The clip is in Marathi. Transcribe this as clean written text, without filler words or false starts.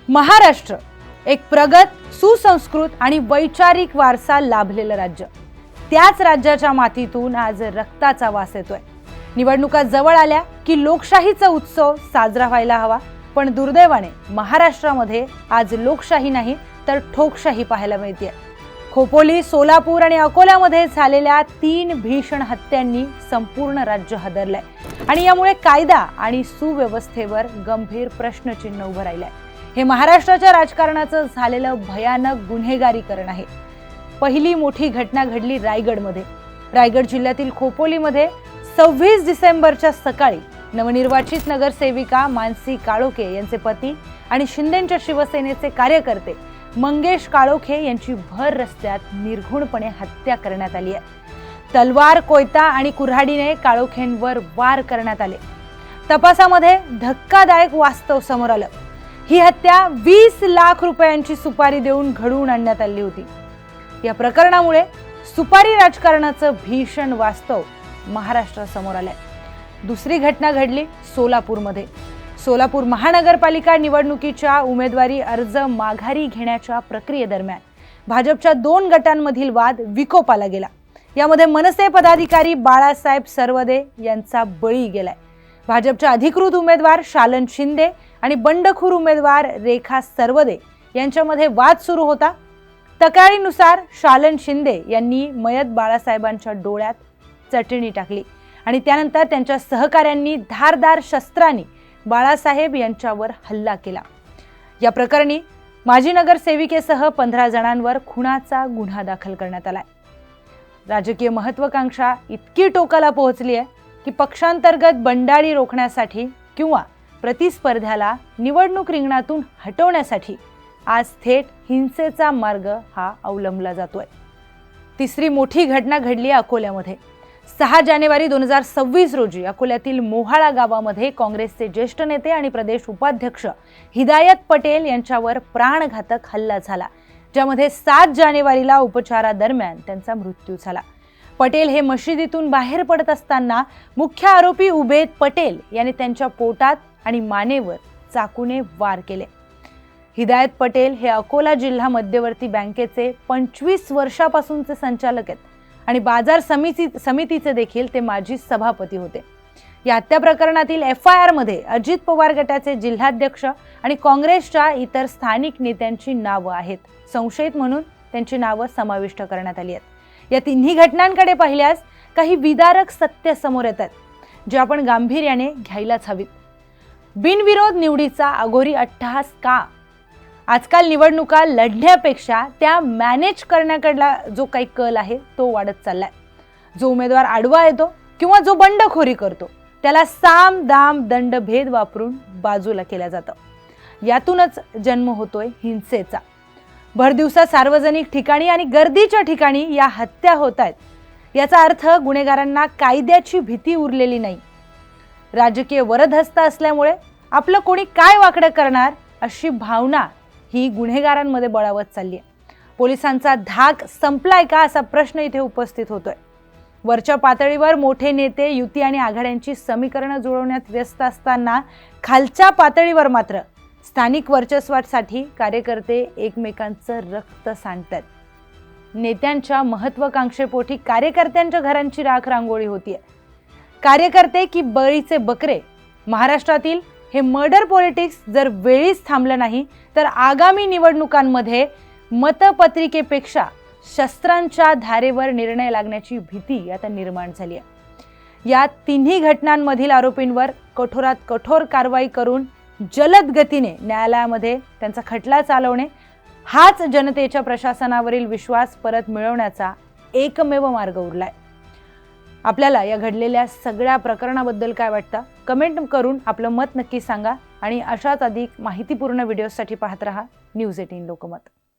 महाराष्ट्र एक प्रगत, सुसंस्कृत आणि वैचारिक वारसा लाभलेलं राज्य. त्याच राज्याच्या मातीतून आज रक्ताचा वास येतोय. निवडणुका जवळ आल्या की लोकशाहीचा उत्सव साजरा व्हायला हवा, पण दुर्दैवाने महाराष्ट्रामध्ये आज लोकशाही नाही तर ठोकशाही पाहायला मिळते. खोपोली, सोलापूर आणि अकोल्यामध्ये झालेल्या 3 भीषण हत्यांनी संपूर्ण राज्य हादरलंय आणि यामुळे कायदा आणि सुव्यवस्थेवर गंभीर प्रश्नचिन्ह उभं राहिलंय. हे महाराष्ट्राच्या राजकारणाचं झालेलं भयानक गुन्हेगारीकरण आहे. पहिली मोठी घटना घडली रायगडमध्ये. रायगड जिल्ह्यातील खोपोलीमध्ये 26 डिसेंबरच्या सकाळी नवनिर्वाचित नगरसेविका मानसी काळोखे यांचे पती आणि शिंदेंच्या शिवसेनेचे कार्यकर्ते मंगेश काळोखे यांची भर रस्त्यात निर्घुणपणे हत्या करण्यात आली आहे. तलवार, कोयता आणि कुऱ्हाडीने काळोखेंवर वार करण्यात आले. तपासामध्ये धक्कादायक वास्तव समोर आलं. ही हत्या 20 लाख रुपयांची सुपारी देऊन घडवून आणण्यात आली होती. या प्रकरणामुळे सुपारी राजकारणाचं भीषण वास्तव महाराष्ट्रासमोर आलंय. दुसरी घटना घडली सोलापूरमध्ये. सोलापूर महानगरपालिका निवडणुकीच्या उमेदवारी अर्ज माघारी घेण्याच्या प्रक्रियेदरम्यान भाजपच्या 2 गटांमधील वाद विकोपाला गेला. यामध्ये मनसे पदाधिकारी बाळासाहेब सरवदे यांचा बळी गेलाय. भाजपच्या अधिकृत उमेदवार शालन शिंदे आणि बंडखोर उमेदवार रेखा सरवदे यांच्यामध्ये वाद सुरू होता. तक्रारीनुसार शालन शिंदे यांनी मयत बाळासाहेबांच्या डोळ्यात चटणी टाकली आणि त्यानंतर त्यांच्या सहकाऱ्यांनी धारदार शस्त्रांनी बाळासाहेब यांच्यावर हल्ला केला. या प्रकरणी माजी नगरसेविकेसह 15 जणांवर खुनाचा गुन्हा दाखल करण्यात आलाय. राजकीय महत्त्वाकांक्षा इतकी टोकाला पोहोचली आहे की पक्षांतर्गत बंडाळी रोखण्यासाठी किंवा प्रतिस्पर्ध्याला निवडणूक रिंगणातून हटवण्यासाठी आज थेट हिंसेचा मार्ग हा अवलंबला जातोय. तिसरी मोठी घटना घडली अकोल्यामध्ये. 6 जानेवारी 2026 रोजी अकोल्यातील मोहाळा गावामध्ये काँग्रेसचे ज्येष्ठ नेते आणि प्रदेश उपाध्यक्ष हिदायत पटेल यांच्यावर प्राणघातक हल्ला झाला, ज्यामध्ये 7 जानेवारीला उपचारादरम्यान त्यांचा मृत्यू झाला. पटेल हे मशिदीतून बाहेर पडत असताना मुख्य आरोपी उबेद पटेल यांनी त्यांच्या पोटात आणि मानेवर चाकूने वार केले. हिदायत पटेल हे अकोला जिल्हा मध्यवर्ती बँकेचे 25 वर्षापासूनचे संचालक आहेत आणि बाजार समितीचे देखील ते माजी सभापती होते. या हत्या प्रकरणातील FIR मध्ये अजित पवार गटाचे जिल्हाध्यक्ष आणि काँग्रेसच्या इतर स्थानिक नेत्यांची नावं आहेत. संशयित म्हणून त्यांची नावं समाविष्ट करण्यात आली आहेत. या तिन्ही घटनांकडे पाहिल्यास काही विदारक सत्य समोर येतात, जे आपण गांभीर्याने घ्यायलाच हवीत. बिनविरोध निवडीचा अघोरी अट्टहास का? आजकाल निवडणुका लढण्यापेक्षा त्या मॅनेज करण्याकडला जो काही कल आहे तो वाढत चाललाय. जो उमेदवार आडवा येतो किंवा जो बंडखोरी करतो त्याला साम दाम दंड भेद वापरून बाजूला केलं जातं. यातूनच जन्म होतोय हिंसेचा. भरदिवसा सार्वजनिक ठिकाणी आणि गर्दीच्या ठिकाणी या हत्या होत आहेत. याचा अर्थ गुन्हेगारांना कायद्याची भीती उरलेली नाही. राजकीय वरदहस्त असल्यामुळे आपलं कोणी काय वाकडं करणार अशी भावना ही गुन्हेगारांमध्ये बळावत चालली आहे. पोलिसांचा धाक संपलाय का असा प्रश्न इथे उपस्थित होतोय. वरच्या पातळीवर मोठे नेते युती आणि आघाड्यांची समीकरणं जुळवण्यात व्यस्त असताना खालच्या पातळीवर मात्र स्थानिक वर्चस्वासाठी कार्यकर्ते एकमेकांचं रक्त सांडतात. नेत्यांच्या महत्त्वाकांक्षेपोटी कार्यकर्त्यांच्या घरांची राख रांगोळी होतीये. कार्यकर्ते की बळीचे बकरे? महाराष्ट्रातील हे मर्डर पॉलिटिक्स जर वेळीच थांबलं नाही तर आगामी निवडणुकांमध्ये मतपत्रिकेपेक्षा शस्त्रांच्या धारेवर निर्णय लागण्याची भीती आता निर्माण झाली आहे. या तिन्ही घटनांमधील आरोपींवर कठोरात कठोर कारवाई करून जलद गतीने न्यायालयामध्ये त्यांचा खटला चालवणे हाच जनतेच्या प्रशासनावरील विश्वास परत मिळवण्याचा एकमेव मार्ग उरलाय. आपल्याला या घडलेल्या सगळ्या प्रकरणाबद्दल काय वाटतं? कमेंट करून आपलं मत नक्की सांगा आणि अशाच अधिक माहितीपूर्ण व्हिडिओसाठी पाहत रहा न्यूज 18 लोकमत.